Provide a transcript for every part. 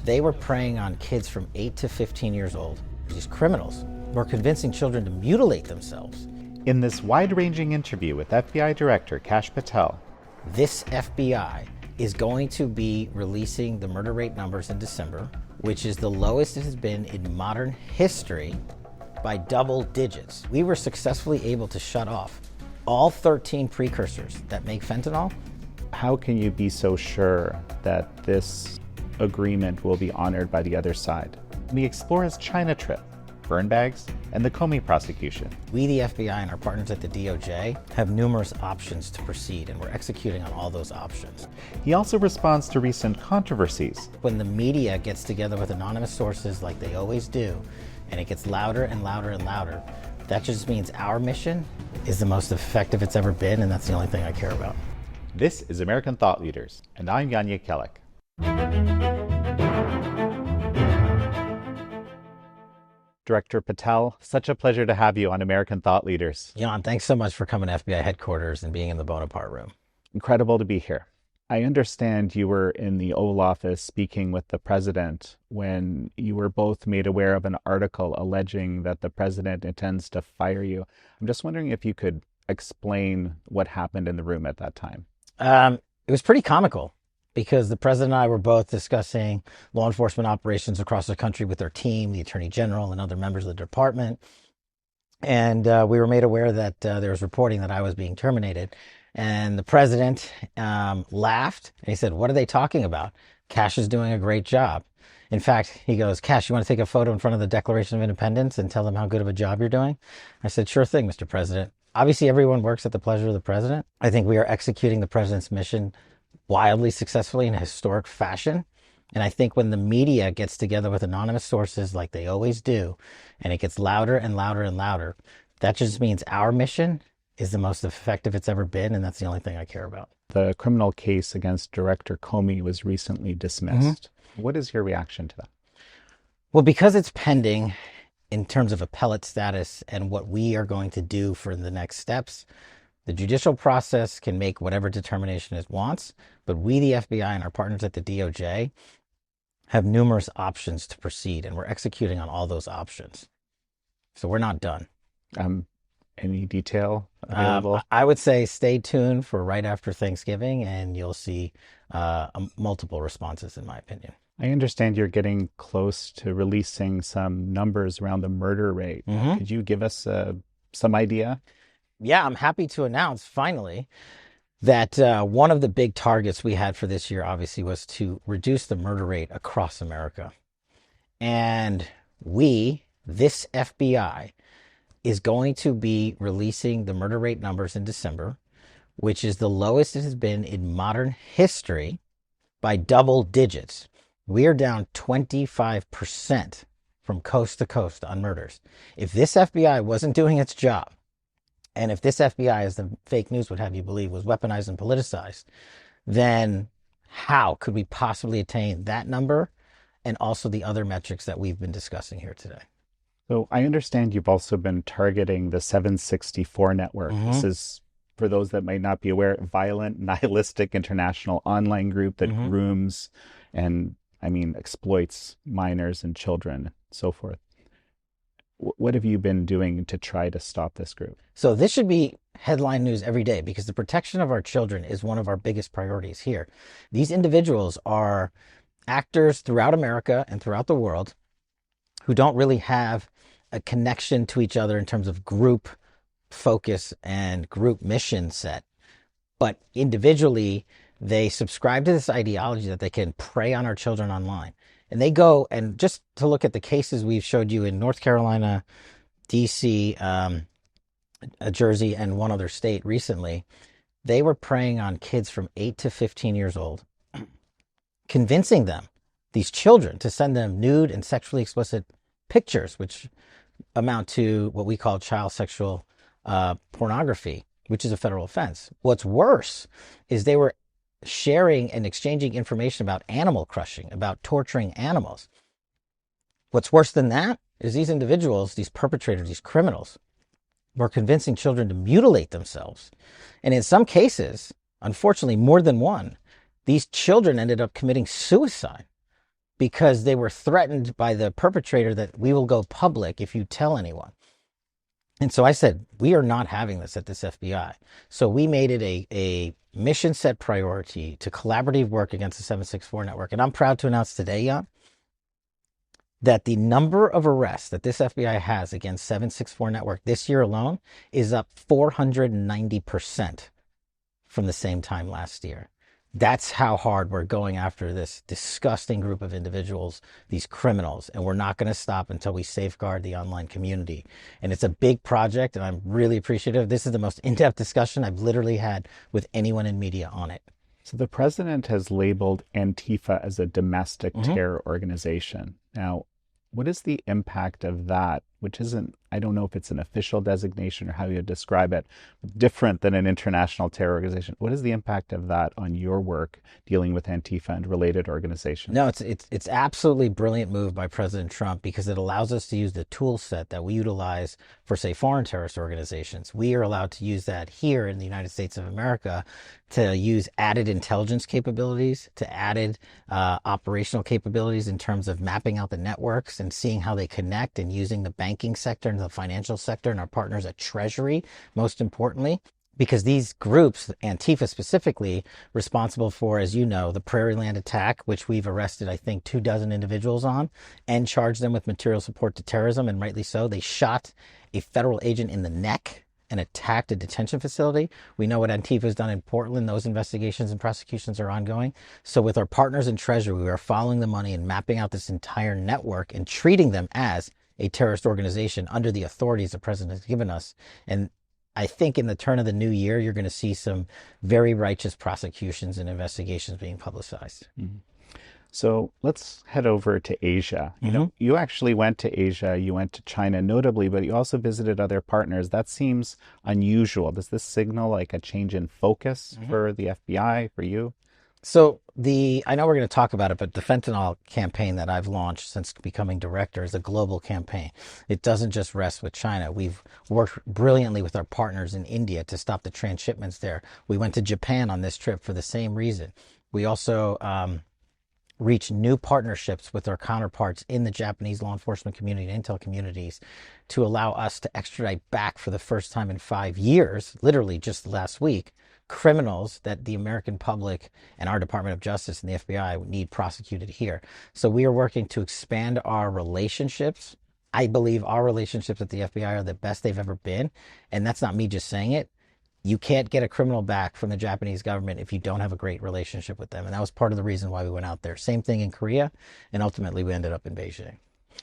They were preying on kids from 8 to 15 years old. These criminals were convincing children to mutilate themselves. In this wide-ranging interview with FBI Director Kash Patel, this FBI is going to be releasing the murder rate numbers in December, which is the lowest it has been in modern history by double digits. We were successfully able to shut off all 13 precursors that make fentanyl. How can you be so sure that this agreement will be honored by the other side? We explore his China trip, burn bags, and the Comey prosecution. We, the FBI, and our partners at the DOJ have numerous options to proceed, and we're executing on all those options. He also responds to recent controversies. When the media gets together with anonymous sources like they always do, and it gets louder and louder and louder, that just means our mission is the most effective it's ever been, and that's the only thing I care about. This is American Thought Leaders, and I'm Yanya Kellick. Director Patel, such a pleasure to have you on American Thought Leaders. Jan, thanks so much for coming to FBI headquarters and being in the Bonaparte room. Incredible to be here. I understand you were in the Oval Office speaking with the president when you were both made aware of an article alleging that the president intends to fire you. I'm just wondering if you could explain what happened in the room at that time. It was pretty comical, because the president and I were both discussing law enforcement operations across the country with our team, the attorney general, and other members of the department. And we were made aware that there was reporting that I was being terminated. And the president laughed, and he said, "What are they talking about? Kash is doing a great job." In fact, he goes, "Kash, you want to take a photo in front of the Declaration of Independence and tell them how good of a job you're doing?" I said, "Sure thing, Mr. President." Obviously, everyone works at the pleasure of the president. I think we are executing the president's mission wildly successfully in a historic fashion. And I think when the media gets together with anonymous sources like they always do, and it gets louder and louder and louder, that just means our mission is the most effective it's ever been, and that's the only thing I care about. The criminal case against Director Comey was recently dismissed. What is your reaction to that? Well, because it's pending in terms of appellate status and what we are going to do for the next steps, the judicial process can make whatever determination it wants, but we, the FBI, and our partners at the DOJ have numerous options to proceed, and we're executing on all those options. So we're not done. Any detail available? I would say stay tuned for right after Thanksgiving, and you'll see multiple responses, in my opinion. I understand you're getting close to releasing some numbers around the murder rate. Could you give us some idea? Yeah, I'm happy to announce finally that one of the big targets we had for this year, obviously, was to reduce the murder rate across America. And we, this FBI, is going to be releasing the murder rate numbers in December, which is the lowest it has been in modern history by double digits. We are down 25% from coast to coast on murders. If this FBI wasn't doing its job, and if this FBI, as the fake news would have you believe, was weaponized and politicized, then how could we possibly attain that number and also the other metrics that we've been discussing here today? So I understand you've also been targeting the 764 network. This is, for those that might not be aware, violent, nihilistic international online group that grooms and, exploits minors and children, and so forth. What have you been doing to try to stop this group? So this should be headline news every day, because the protection of our children is one of our biggest priorities here. These individuals are actors throughout America and throughout the world who don't really have a connection to each other in terms of group focus and group mission set. But individually, they subscribe to this ideology that they can prey on our children online. And they go, and just to look at the cases we've showed you in North Carolina, DC, Jersey, and one other state recently, they were preying on kids from 8 to 15 years old, convincing them, these children, to send them nude and sexually explicit pictures, which amount to what we call child sexual pornography, which is a federal offense. What's worse is they were sharing and exchanging information about animal crushing, about torturing animals. What's worse than that is these individuals, these perpetrators, these criminals, were convincing children to mutilate themselves. And in some cases, unfortunately, more than one, these children ended up committing suicide because they were threatened by the perpetrator that we will go public if you tell anyone. And so I said, we are not having this at this FBI. So we made it a mission set priority to collaborative work against the 764 network. And I'm proud to announce today, Jan, that the number of arrests that this FBI has against 764 network this year alone is up 490% from the same time last year. That's how hard we're going after this disgusting group of individuals, these criminals, and we're not going to stop until we safeguard the online community. And it's a big project, and I'm really appreciative. This is the most in-depth discussion I've literally had with anyone in media on it. So the president has labeled Antifa as a domestic terror organization. Now, what is the impact of that, which isn't, I don't know if it's an official designation or how you describe it, different than an international terror organization. What is the impact of that on your work dealing with Antifa and related organizations? No, it's absolutely brilliant move by President Trump, because it allows us to use the tool set that we utilize for, say, foreign terrorist organizations. We are allowed to use that here in the United States of America to use added intelligence capabilities, to added operational capabilities in terms of mapping out the networks and seeing how they connect, and using the banking sector and the financial sector and our partners at Treasury, most importantly, because these groups, Antifa specifically, responsible for, as you know, the Prairie Land attack, which we've arrested, I think, 24 individuals on and charged them with material support to terrorism, and rightly so. They shot a federal agent in the neck and attacked a detention facility. We know what Antifa has done in Portland. Those investigations and prosecutions are ongoing. So with our partners in Treasury, we are following the money and mapping out this entire network and treating them as a terrorist organization under the authorities the president has given us. And I think in the turn of the new year, you're going to see some very righteous prosecutions and investigations being publicized. So let's head over to Asia. You know, you actually went to Asia, you went to China notably, but you also visited other partners. That seems unusual. Does this signal like a change in focus for the FBI, for you? So I know we're going to talk about it, but the fentanyl campaign that I've launched since becoming director is a global campaign. It doesn't just rest with China. We've worked brilliantly with our partners in India to stop the transshipments there. We went to Japan on this trip for the same reason. We also reach new partnerships with our counterparts in the Japanese law enforcement community and intel communities to allow us to extradite back for the first time in 5 years, literally just last week, criminals that the American public and our Department of Justice and the FBI need prosecuted here. So we are working to expand our relationships. I believe our relationships at the FBI are the best they've ever been. And that's not me just saying it. You can't get a criminal back from the Japanese government if you don't have a great relationship with them. And that was part of the reason why we went out there. Same thing in Korea. And ultimately, we ended up in Beijing.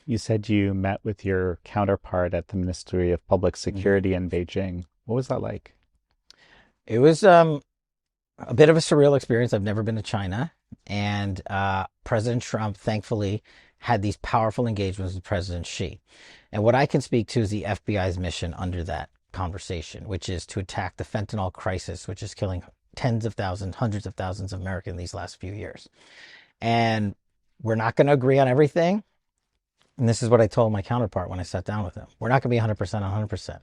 You said you met with your counterpart at the Ministry of Public Security in Beijing. What was that like? It was a bit of a surreal experience. I've never been to China. And President Trump, thankfully, had these powerful engagements with President Xi. And what I can speak to is the FBI's mission under that conversation, which is to attack the fentanyl crisis, which is killing tens of thousands, hundreds of thousands of Americans these last few years. And we're not going to agree on everything. And this is what I told my counterpart when I sat down with him. We're not going to be 100%.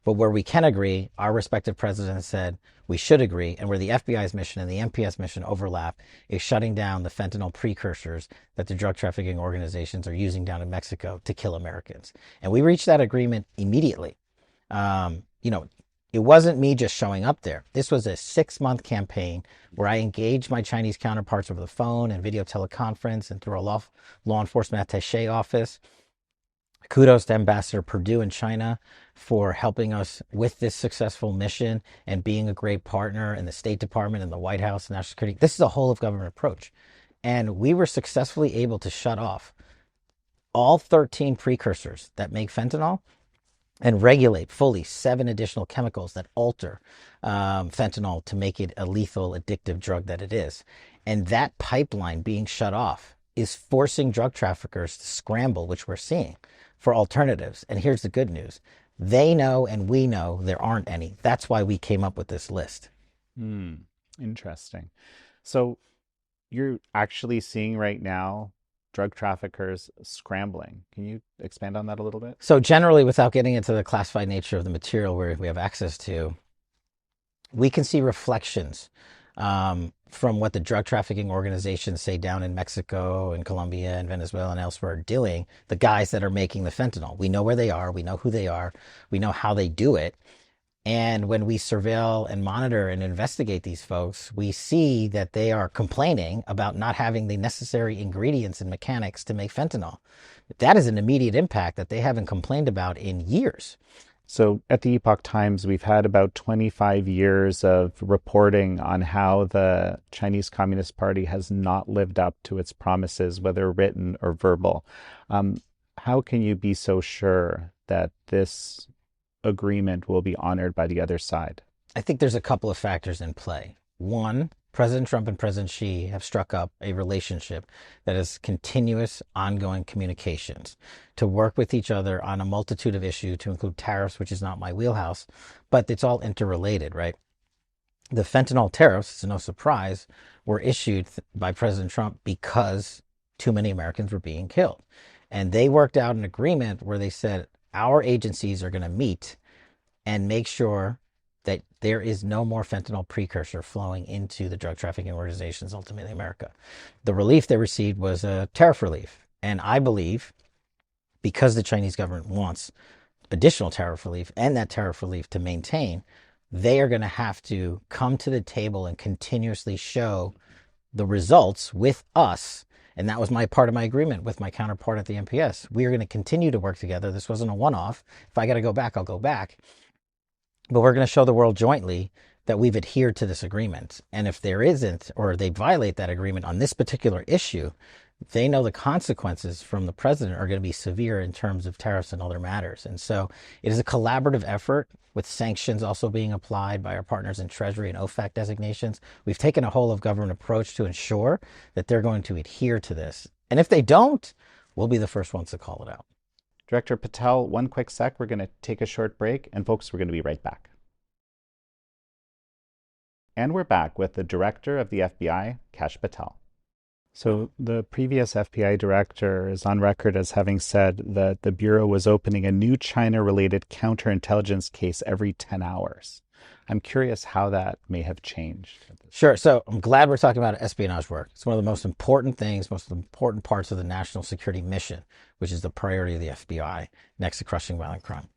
But where we can agree, our respective presidents said we should agree, and where the FBI's mission and the MPS mission overlap is shutting down the fentanyl precursors that the drug trafficking organizations are using down in Mexico to kill Americans. And we reached that agreement immediately. It wasn't me just showing up there. This was a 6-month campaign where I engaged my Chinese counterparts over the phone and video teleconference and through a law enforcement attaché office. Kudos to Ambassador Perdue in China for helping us with this successful mission and being a great partner, in the State Department and the White House and National Security. This is a whole of government approach. And we were successfully able to shut off all 13 precursors that make fentanyl and regulate fully 7 additional chemicals that alter fentanyl to make it a lethal, addictive drug that it is. And that pipeline being shut off is forcing drug traffickers to scramble, which we're seeing, for alternatives. And here's the good news. They know and we know there aren't any. That's why we came up with this list. Interesting. So you're actually seeing right now drug traffickers scrambling. Can you expand on that a little bit? So generally, without getting into the classified nature of the material where we have access to, we can see reflections from what the drug trafficking organizations, say down in Mexico and Colombia and Venezuela and elsewhere, are doing, the guys that are making the fentanyl. We know where they are. We know who they are. We know how they do it. And when we surveil and monitor and investigate these folks, we see that they are complaining about not having the necessary ingredients and mechanics to make fentanyl. That is an immediate impact that they haven't complained about in years. So at the Epoch Times, we've had about 25 years of reporting on how the Chinese Communist Party has not lived up to its promises, whether written or verbal. How can you be so sure that this agreement will be honored by the other side? I think there's a couple of factors in play. One, President Trump and President Xi have struck up a relationship that is continuous, ongoing communications to work with each other on a multitude of issues, to include tariffs, which is not my wheelhouse, but it's all interrelated, right? The fentanyl tariffs, it's no surprise, were issued by President Trump because too many Americans were being killed. And they worked out an agreement where they said, our agencies are going to meet and make sure that there is no more fentanyl precursor flowing into the drug trafficking organizations, ultimately America. The relief they received was a tariff relief. And I believe, because the Chinese government wants additional tariff relief and that tariff relief to maintain, they are going to have to come to the table and continuously show the results with us. And that was part of my agreement with my counterpart at the MPS. We are going to continue to work together. This wasn't a one-off. If I got to go back, I'll go back. But we're going to show the world jointly that we've adhered to this agreement. And if there isn't, or they violate that agreement on this particular issue, they know the consequences from the president are going to be severe in terms of tariffs and other matters. And so it is a collaborative effort, with sanctions also being applied by our partners in Treasury and OFAC designations. We've taken a whole of government approach to ensure that they're going to adhere to this. And if they don't, we'll be the first ones to call it out. Director Patel, one quick sec. We're going to take a short break. And folks, we're going to be right back. And we're back with the director of the FBI, Kash Patel. So the previous FBI director is on record as having said that the Bureau was opening a new China-related counterintelligence case every 10 hours. I'm curious how that may have changed. Sure. So I'm glad we're talking about espionage work. It's one of the most important things, most important parts of the national security mission, which is the priority of the FBI next to crushing violent crime.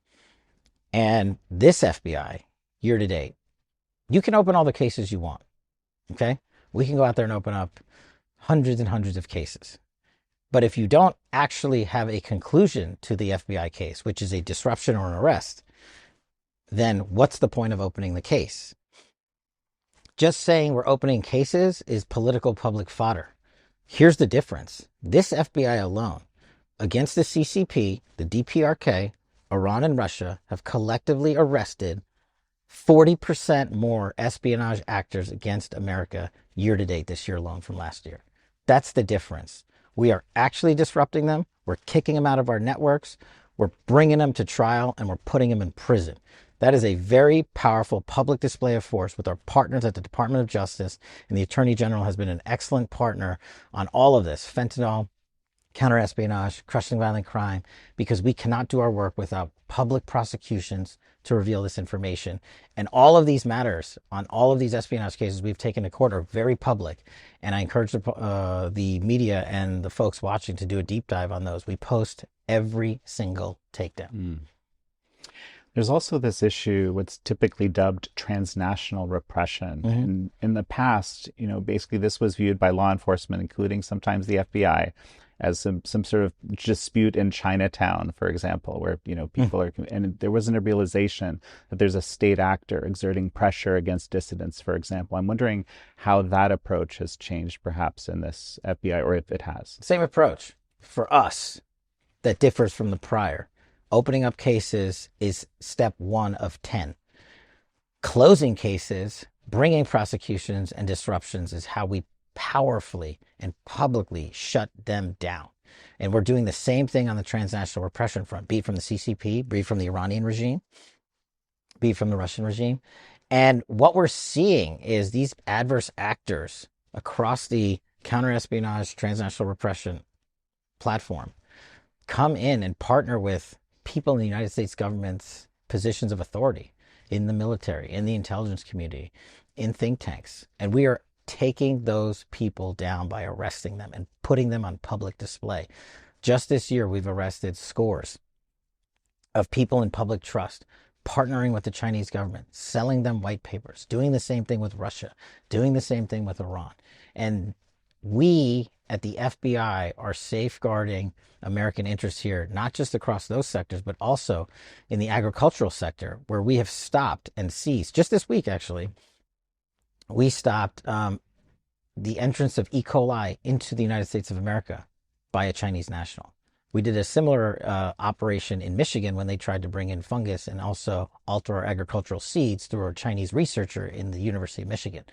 And this FBI, year to date, you can open all the cases you want. Okay? We can go out there and open up hundreds and hundreds of cases. But if you don't actually have a conclusion to the FBI case, which is a disruption or an arrest, then what's the point of opening the case? Just saying we're opening cases is political public fodder. Here's the difference. This FBI alone, against the CCP, the DPRK, Iran and Russia, have collectively arrested 40% more espionage actors against America year to date this year alone from last year. That's the difference. We are actually disrupting them. We're kicking them out of our networks. We're bringing them to trial, and we're putting them in prison. That is a very powerful public display of force with our partners at the Department of Justice, and the Attorney General has been an excellent partner on all of this, fentanyl, counterespionage, crushing violent crime, because we cannot do our work without public prosecutions to reveal this information. And all of these matters on all of these espionage cases we've taken to court are very public. And I encourage the media and the folks watching to do a deep dive on those. We post every single takedown. There's also this issue, what's typically dubbed transnational repression. And in the past, basically this was viewed by law enforcement, including sometimes the FBI, as some sort of dispute in Chinatown, for example, where, people are, and there wasn't a realization that there's a state actor exerting pressure against dissidents, for example. I'm wondering how that approach has changed perhaps in this FBI, or if it has. Same approach for us that differs from the prior. Opening up cases is step 1 of 10. Closing cases, bringing prosecutions and disruptions is how we powerfully and publicly shut them down. And we're doing the same thing on the transnational repression front, be it from the CCP, be it from the Iranian regime, be it from the Russian regime. And what we're seeing is these adverse actors across the counterespionage transnational repression platform come in and partner with people in the United States government's positions of authority, in the military, in the intelligence community, in think tanks, and we are taking those people down by arresting them and putting them on public display. Just this year, we've arrested scores of people in public trust, partnering with the Chinese government, selling them white papers, doing the same thing with Russia, doing the same thing with Iran. And we at the FBI are safeguarding American interests here, not just across those sectors, but also in the agricultural sector, where we have stopped and seized. Just this week, actually, we stopped the entrance of E. coli into the United States of America by a Chinese national. We did a similar operation in Michigan when they tried to bring in fungus and also alter our agricultural seeds through a Chinese researcher in the University of Michigan.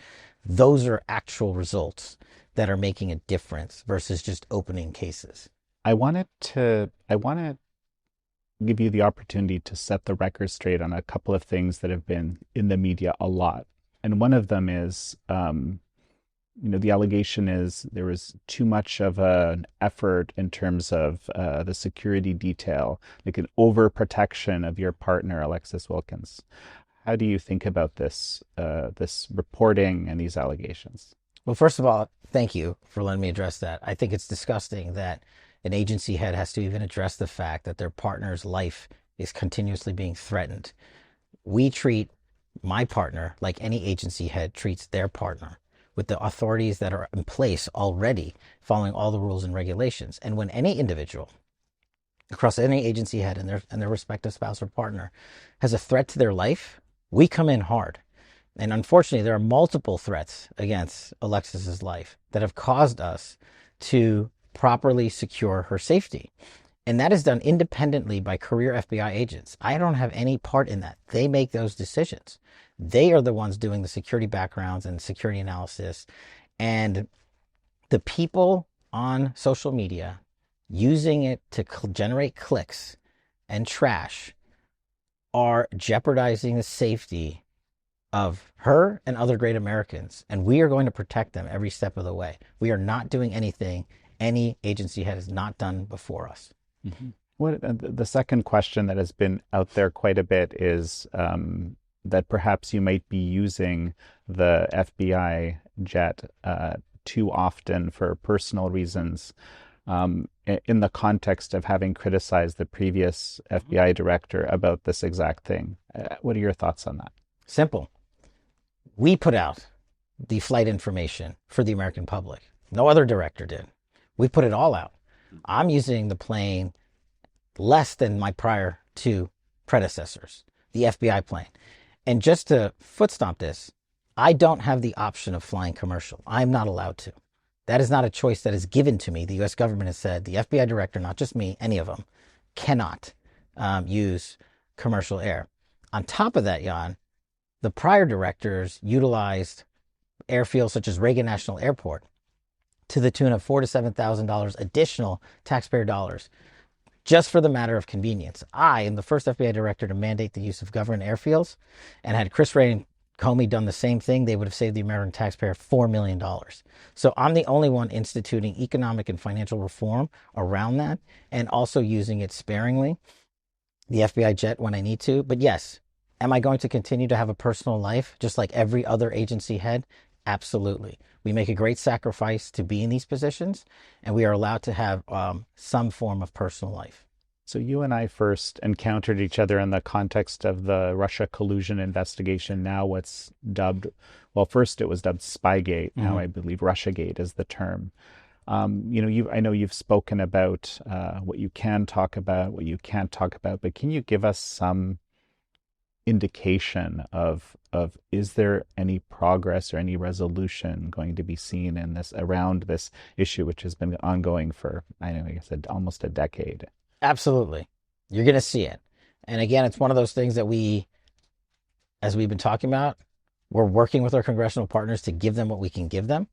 Those are actual results that are making a difference versus just opening cases. I want to give you the opportunity to set the record straight on a couple of things that have been in the media a lot. And one of them is, the allegation is there was too much of an effort in terms of the security detail, like an overprotection of your partner, Alexis Wilkins. How do you think about this reporting and these allegations? Well, first of all, thank you for letting me address that. I think it's disgusting that an agency head has to even address the fact that their partner's life is continuously being threatened. We treat my partner like any agency head treats their partner, with the authorities that are in place already, following all the rules and regulations. And when any individual across any agency head and their respective spouse or partner has a threat to their life, we come in hard. And unfortunately, there are multiple threats against Alexis's life that have caused us to properly secure her safety. And that is done independently by career FBI agents. I don't have any part in that. They make those decisions. They are the ones doing the security backgrounds and security analysis. And the people on social media using it to generate clicks and trash are jeopardizing the safety of her and other great Americans. And we are going to protect them every step of the way. We are not doing anything any agency head has not done before us. Mm-hmm. The second question that has been out there quite a bit is that perhaps you might be using the FBI jet too often for personal reasons, in the context of having criticized the previous FBI director about this exact thing. What are your thoughts on that? Simple. We put out the flight information for the American public. No other director did. We put it all out. I'm using the plane less than my prior two predecessors, the FBI plane. And just to foot stomp this, I don't have the option of flying commercial. I'm not allowed to. That is not a choice that is given to me. The U.S. government has said the FBI director, not just me, any of them, cannot use commercial air. On top of that, Jan, the prior directors utilized airfields such as Reagan National Airport to the tune of $4,000 to $7,000 additional taxpayer dollars, just for the matter of convenience. I am the first FBI director to mandate the use of government airfields, and had Chris Wray and Comey done the same thing, they would have saved the American taxpayer $4 million. So I'm the only one instituting economic and financial reform around that, and also using it sparingly, the FBI jet when I need to. But yes, am I going to continue to have a personal life just like every other agency head? Absolutely. We make a great sacrifice to be in these positions, and we are allowed to have some form of personal life. So you and I first encountered each other in the context of the Russia collusion investigation. Now what's dubbed, well, first it was dubbed Spygate. Mm-hmm. Now I believe Russiagate is the term. I know you've spoken about what you can talk about, what you can't talk about, but can you give us some indication of is there any progress or any resolution going to be seen in this, around this issue, which has been ongoing for, almost a decade? Absolutely. You're going to see it. And again, it's one of those things that as we've been talking about, we're working with our congressional partners to give them what we can give them.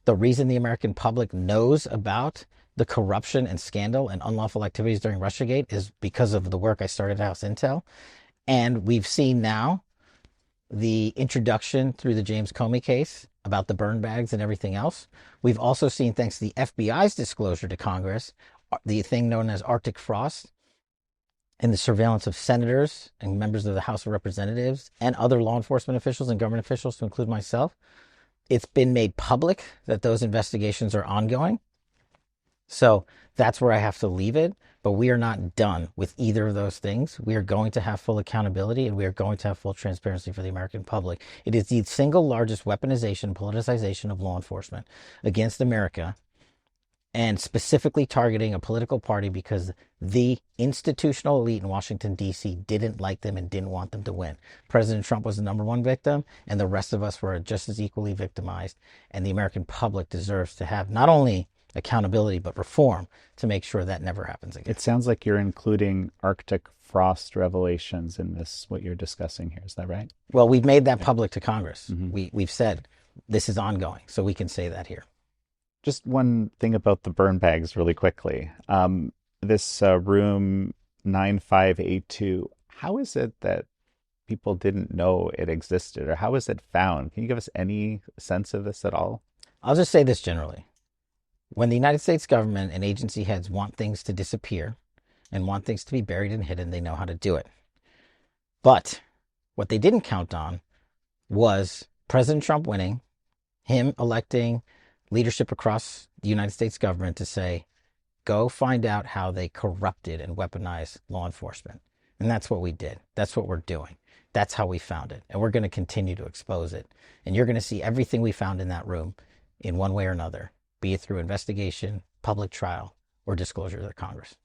The reason the American public knows about the corruption and scandal and unlawful activities during Russiagate is because of the work I started at House Intel. And we've seen now the introduction through the James Comey case about the burn bags and everything else. We've also seen, thanks to the FBI's disclosure to Congress, the thing known as Arctic frost, in the surveillance of senators and members of the House of Representatives and other law enforcement officials and government officials, to include myself. It's been made public that those investigations are ongoing. So that's where I have to leave it. But we are not done with either of those things. We are going to have full accountability, and we are going to have full transparency for the American public. It is the single largest weaponization, politicization of law enforcement against America, and specifically targeting a political party because the institutional elite in Washington, D.C. didn't like them and didn't want them to win. President Trump was the number one victim, and the rest of us were just as equally victimized. And the American public deserves to have not only accountability, but reform to make sure that never happens again. It sounds like you're including Arctic frost revelations in this, what you're discussing here. Is that right? Well, we've made that public to Congress. We've said this is ongoing, so we can say that here. Just one thing about the burn bags really quickly. This room 9582, how is it that people didn't know it existed, or how is it found? Can you give us any sense of this at all? I'll just say this generally. When the United States government and agency heads want things to disappear and want things to be buried and hidden, they know how to do it. But what they didn't count on was President Trump winning, him electing leadership across the United States government to say, go find out how they corrupted and weaponized law enforcement. And that's what we did. That's what we're doing. That's how we found it. And we're going to continue to expose it. And you're going to see everything we found in that room in one way or another, be it through investigation, public trial, or disclosure to the Congress.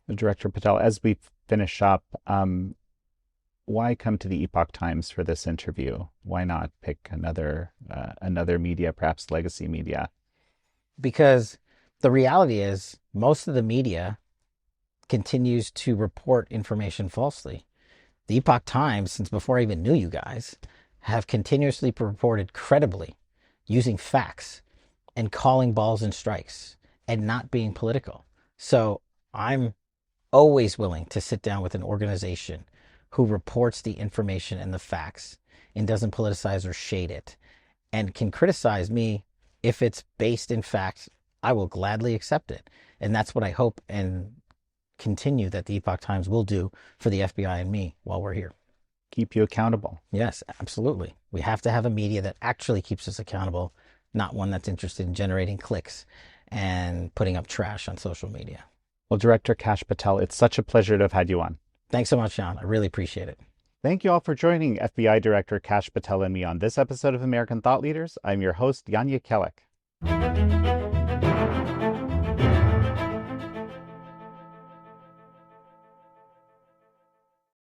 Director Patel, as we finish up, why come to the Epoch Times for this interview? Why not pick another media, perhaps legacy media? Because the reality is most of the media continues to report information falsely. The Epoch Times, since before I even knew you guys, have continuously reported credibly, using facts and calling balls and strikes and not being political. So I'm always willing to sit down with an organization who reports the information and the facts and doesn't politicize or shade it, and can criticize me if it's based in fact. I will gladly accept it. And that's what I hope and continue that the Epoch Times will do for the FBI and me while we're here. Keep you accountable. Yes, absolutely. We have to have a media that actually keeps us accountable, not one that's interested in generating clicks and putting up trash on social media. Well, Director Kash Patel, it's such a pleasure to have had you on. Thanks so much, Sean. I really appreciate it. Thank you all for joining FBI Director Kash Patel and me on this episode of American Thought Leaders. I'm your host, Yanya Kellick.